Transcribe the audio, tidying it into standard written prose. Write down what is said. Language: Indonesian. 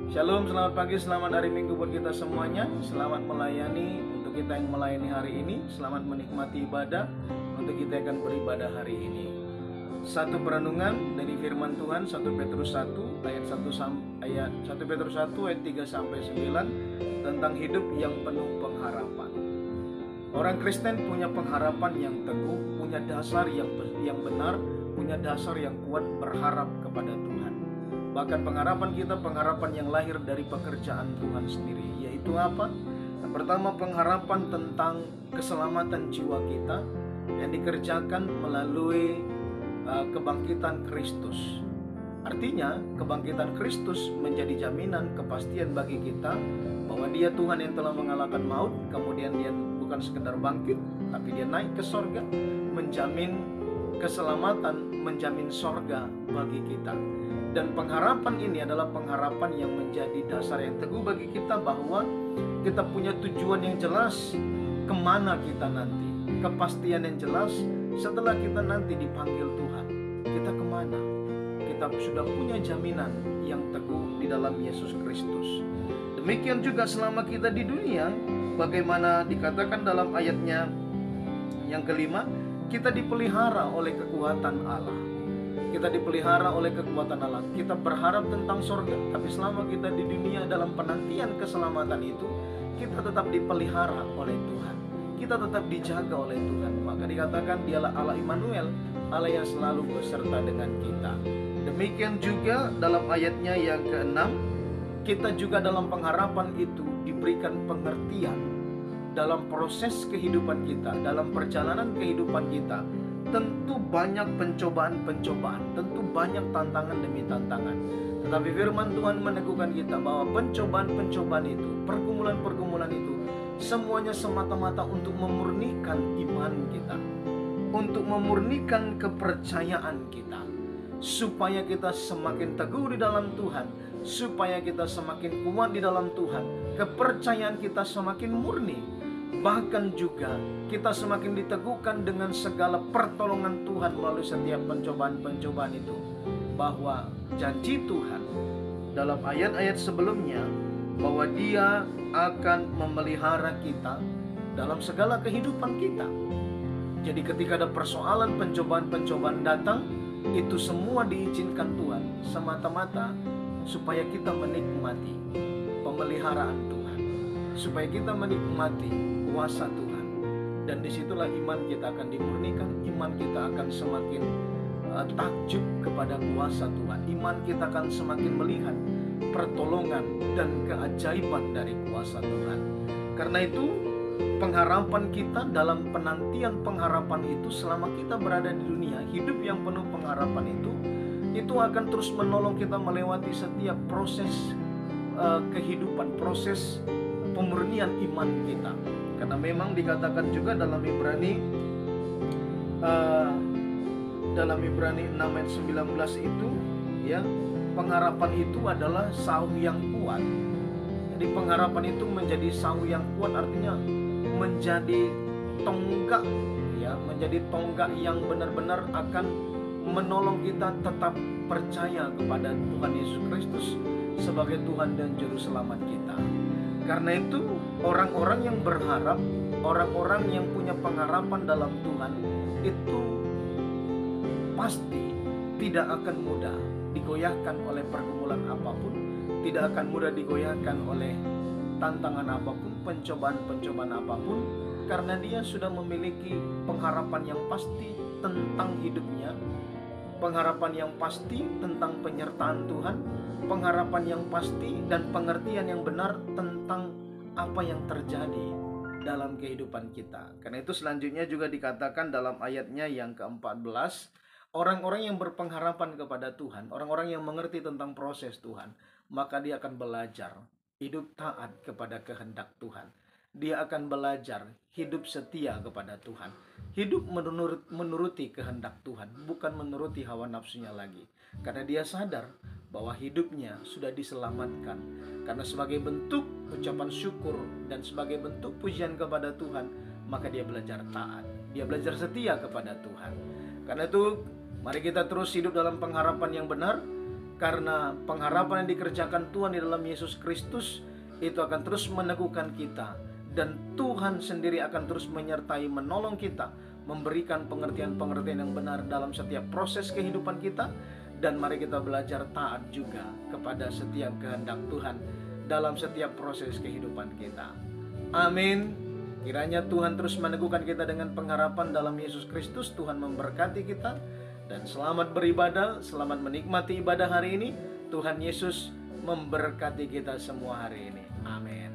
Shalom, selamat pagi, selamat hari Minggu buat kita semuanya. Selamat melayani untuk kita yang melayani hari ini. Selamat menikmati ibadah untuk kita akan beribadah hari ini. Satu perenungan dari firman Tuhan 1 Petrus 1 ayat 1 Petrus 1 ayat 3 sampai 9 tentang hidup yang penuh pengharapan. Orang Kristen punya pengharapan yang teguh, punya dasar yang benar, punya dasar yang kuat berharap kepada Tuhan. Bahkan pengharapan kita pengharapan yang lahir dari pekerjaan Tuhan sendiri. Yaitu apa? Yang pertama, pengharapan tentang keselamatan jiwa kita yang dikerjakan melalui kebangkitan Kristus. Artinya kebangkitan Kristus menjadi jaminan kepastian bagi kita bahwa Dia Tuhan yang telah mengalahkan maut. Kemudian Dia bukan sekedar bangkit, tapi Dia naik ke sorga, menjamin keselamatan, menjamin sorga bagi kita. Dan pengharapan ini adalah pengharapan yang menjadi dasar yang teguh bagi kita bahwa kita punya tujuan yang jelas kemana kita nanti, kepastian yang jelas setelah kita nanti dipanggil Tuhan, kita kemana. Kita sudah punya jaminan yang teguh di dalam Yesus Kristus. Demikian juga selama kita di dunia, bagaimana dikatakan dalam ayatnya yang kelima, kita dipelihara oleh kekuatan Allah. Kita dipelihara oleh kekuatan Allah. Kita berharap tentang sorga, tapi selama kita di dunia dalam penantian keselamatan itu, kita tetap dipelihara oleh Tuhan. Kita tetap dijaga oleh Tuhan. Maka dikatakan Dialah Allah Immanuel, Allah yang selalu beserta dengan kita. Demikian juga dalam ayatnya yang ke-6, kita juga dalam pengharapan itu diberikan pengertian dalam proses kehidupan kita, dalam perjalanan kehidupan kita. Tentu banyak pencobaan-pencobaan, tentu banyak tantangan demi tantangan. Tetapi firman Tuhan meneguhkan kita bahwa pencobaan-pencobaan itu, pergumulan-pergumulan itu, semuanya semata-mata untuk memurnikan iman kita, untuk memurnikan kepercayaan kita, supaya kita semakin teguh di dalam Tuhan, supaya kita semakin kuat di dalam Tuhan, kepercayaan kita semakin murni. Bahkan juga kita semakin diteguhkan dengan segala pertolongan Tuhan melalui setiap pencobaan-pencobaan itu. Bahwa janji Tuhan dalam ayat-ayat sebelumnya bahwa Dia akan memelihara kita dalam segala kehidupan kita. Jadi ketika ada persoalan pencobaan-pencobaan datang, itu semua diizinkan Tuhan semata-mata supaya kita menikmati pemeliharaan Tuhan, supaya kita menikmati kuasa Tuhan. Dan disitulah iman kita akan dimurnikan, iman kita akan semakin takjub kepada kuasa Tuhan. Iman kita akan semakin melihat pertolongan dan keajaiban dari kuasa Tuhan. Karena itu pengharapan kita dalam penantian pengharapan itu, selama kita berada di dunia, hidup yang penuh pengharapan itu akan terus menolong kita melewati setiap proses kehidupan, proses pemurnian iman kita. Karena memang dikatakan juga dalam Ibrani 6 ayat 19 itu, ya, pengharapan itu adalah sahu yang kuat. Jadi pengharapan itu menjadi sahu yang kuat, artinya menjadi tonggak, ya, menjadi tonggak yang benar-benar akan menolong kita tetap percaya kepada Tuhan Yesus Kristus sebagai Tuhan dan Juru Selamat kita. Karena itu orang-orang yang berharap, orang-orang yang punya pengharapan dalam Tuhan itu pasti tidak akan mudah digoyahkan oleh pergumulan apapun, tidak akan mudah digoyahkan oleh tantangan apapun, pencobaan-pencobaan apapun, karena dia sudah memiliki pengharapan yang pasti tentang hidupnya, pengharapan yang pasti tentang penyertaan Tuhan, pengharapan yang pasti dan pengertian yang benar tentang apa yang terjadi dalam kehidupan kita. Karena itu selanjutnya juga dikatakan dalam ayatnya yang ke-14, orang-orang yang berpengharapan kepada Tuhan, orang-orang yang mengerti tentang proses Tuhan, maka dia akan belajar hidup taat kepada kehendak Tuhan. Dia akan belajar hidup setia kepada Tuhan, hidup menuruti kehendak Tuhan, bukan menuruti hawa nafsunya lagi. Karena dia sadar bahwa hidupnya sudah diselamatkan. Karena sebagai bentuk ucapan syukur dan sebagai bentuk pujian kepada Tuhan, maka dia belajar taat, dia belajar setia kepada Tuhan. Karena itu mari kita terus hidup dalam pengharapan yang benar, Karena pengharapan yang dikerjakan Tuhan di dalam Yesus Kristus itu akan terus meneguhkan kita, dan Tuhan sendiri akan terus menyertai, menolong kita, memberikan pengertian-pengertian yang benar dalam setiap proses kehidupan kita. Dan mari kita belajar taat juga kepada setiap kehendak Tuhan dalam setiap proses kehidupan kita. Amin. Kiranya Tuhan terus meneguhkan kita dengan pengharapan dalam Yesus Kristus. Tuhan memberkati kita, dan selamat beribadah, selamat menikmati ibadah hari ini. Tuhan Yesus memberkati kita semua hari ini. Amin.